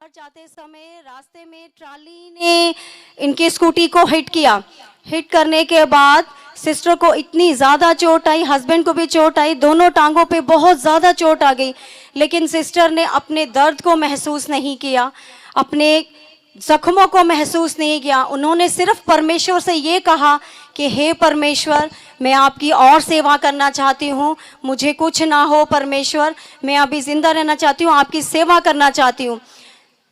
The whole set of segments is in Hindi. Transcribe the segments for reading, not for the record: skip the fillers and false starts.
घर जाते समय रास्ते में ट्राली ने इनकी स्कूटी को हिट किया। हिट करने के बाद सिस्टर को इतनी ज़्यादा चोट आई, हस्बैंड को भी चोट आई, दोनों टांगों पे बहुत ज़्यादा चोट आ गई। लेकिन सिस्टर ने अपने दर्द को महसूस नहीं किया, अपने जख्मों को महसूस नहीं किया। उन्होंने सिर्फ परमेश्वर से ये कहा कि हे परमेश्वर, मैं आपकी और सेवा करना चाहती हूँ, मुझे कुछ ना हो परमेश्वर, मैं अभी ज़िंदा रहना चाहती हूँ, आपकी सेवा करना चाहती हूँ।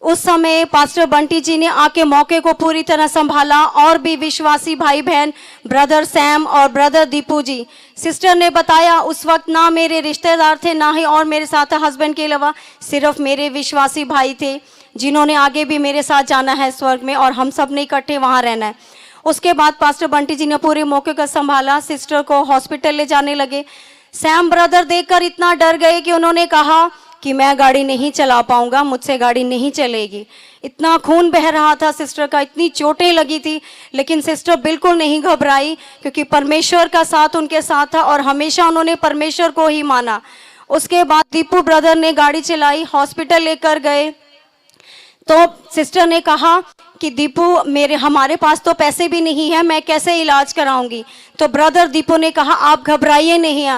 उस समय पास्टर बंटी जी ने आके मौके को पूरी तरह संभाला और भी विश्वासी भाई बहन, ब्रदर सैम और ब्रदर दीपू जी। सिस्टर ने बताया उस वक्त ना मेरे रिश्तेदार थे, ना ही और मेरे साथ हस्बैंड के अलावा सिर्फ मेरे विश्वासी भाई थे, जिन्होंने आगे भी मेरे साथ जाना है स्वर्ग में और हम सब ने इकट्ठे वहाँ रहना है। उसके बाद पास्टर बंटी जी ने पूरे मौके को संभाला, सिस्टर को हॉस्पिटल ले जाने लगे। सैम ब्रदर देखकर इतना डर गए कि उन्होंने कहा कि मैं गाड़ी नहीं चला पाऊंगा, मुझसे गाड़ी नहीं चलेगी। इतना खून बह रहा था सिस्टर का, इतनी चोटें लगी थी, लेकिन सिस्टर बिल्कुल नहीं घबराई, क्योंकि परमेश्वर का साथ उनके साथ था और हमेशा उन्होंने परमेश्वर को ही माना। उसके बाद दीपू ब्रदर ने गाड़ी चलाई, हॉस्पिटल लेकर गए। तो सिस्टर ने कहा कि दीपू, हमारे पास तो पैसे भी नहीं है, मैं कैसे इलाज कराऊंगी। तो ब्रदर दीपू ने कहा आप घबराइए नहीं,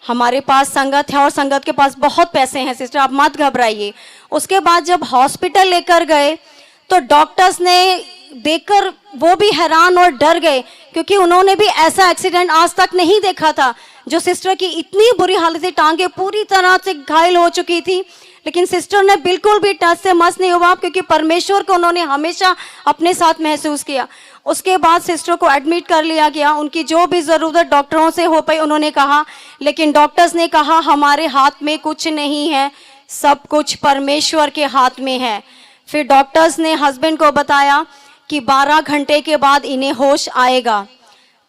हमारे पास संगत है और संगत के पास बहुत पैसे हैं सिस्टर, आप मत घबराइए। उसके बाद जब हॉस्पिटल लेकर गए तो डॉक्टर्स ने देखकर वो भी हैरान और डर गए, क्योंकि उन्होंने भी ऐसा एक्सीडेंट आज तक नहीं देखा था। जो सिस्टर की इतनी बुरी हालत थी, टांगे पूरी तरह से घायल हो चुकी थी, लेकिन सिस्टर ने बिल्कुल भी टस से मस नहीं हुआ, क्योंकि परमेश्वर को उन्होंने हमेशा अपने साथ महसूस किया। उसके बाद सिस्टर को एडमिट कर लिया गया, उनकी जो भी ज़रूरत डॉक्टरों से हो पाई उन्होंने कहा, लेकिन डॉक्टर्स ने कहा हमारे हाथ में कुछ नहीं है, सब कुछ परमेश्वर के हाथ में है। फिर डॉक्टर्स ने हस्बैंड को बताया कि 12 घंटे के बाद इन्हें होश आएगा,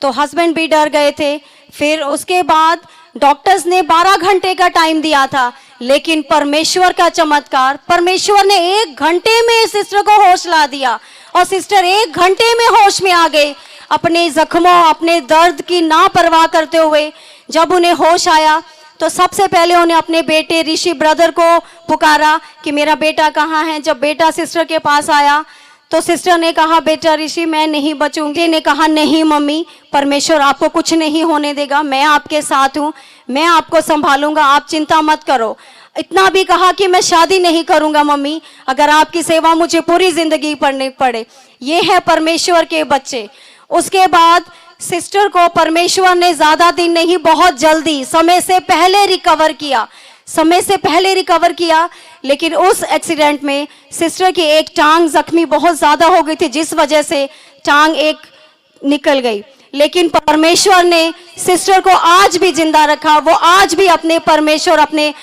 तो हस्बैंड भी डर गए थे। फिर उसके बाद डॉक्टर्स ने 12 घंटे का टाइम दिया था, लेकिन परमेश्वर का चमत्कार, परमेश्वर ने 1 घंटे में सिस्टर को होश ला दिया और सिस्टर 1 घंटे में होश में आ गए। अपने जख्मों, अपने दर्द की ना परवाह करते हुए जब उन्हें होश आया तो सबसे पहले उन्हें अपने बेटे ऋषि ब्रदर को पुकारा कि मेरा बेटा कहाँ है। जब बेटा सिस्टर के पास आया तो सिस्टर ने कहा बेटा ऋषि, मैं नहीं बचूंगी। ने कहा नहीं मम्मी, परमेश्वर आपको कुछ नहीं होने देगा, मैं आपके साथ हूँ, मैं आपको संभालूंगा, आप चिंता मत करो। इतना भी कहा कि मैं शादी नहीं करूंगा मम्मी, अगर आपकी सेवा मुझे पूरी जिंदगी पढ़नी पड़े। ये है परमेश्वर के बच्चे। उसके बाद सिस्टर को परमेश्वर ने ज़्यादा दिन नहीं, बहुत जल्दी, समय से पहले रिकवर किया। लेकिन उस एक्सीडेंट में सिस्टर की एक टांग जख्मी बहुत ज़्यादा हो गई थी, जिस वजह से टांग एक निकल गई। लेकिन परमेश्वर ने सिस्टर को आज भी जिंदा रखा, वो आज भी अपने परमेश्वर, अपने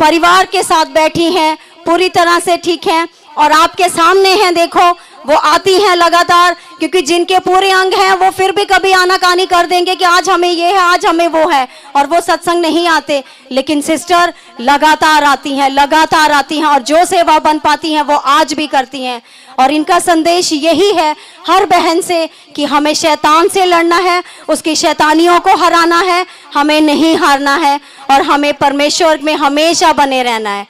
परिवार के साथ बैठी हैं, पूरी तरह से ठीक हैं और आपके सामने हैं। देखो वो आती हैं लगातार, क्योंकि जिनके पूरे अंग हैं वो फिर भी कभी आनाकानी कर देंगे कि आज हमें ये है, आज हमें वो है, और वो सत्संग नहीं आते। लेकिन सिस्टर लगातार आती हैं और जो सेवा बन पाती हैं वो आज भी करती हैं। और इनका संदेश यही है हर बहन से कि हमें शैतान से लड़ना है, उसकी शैतानियों को हराना है, हमें नहीं हारना है और हमें परमेश्वर में हमेशा बने रहना है।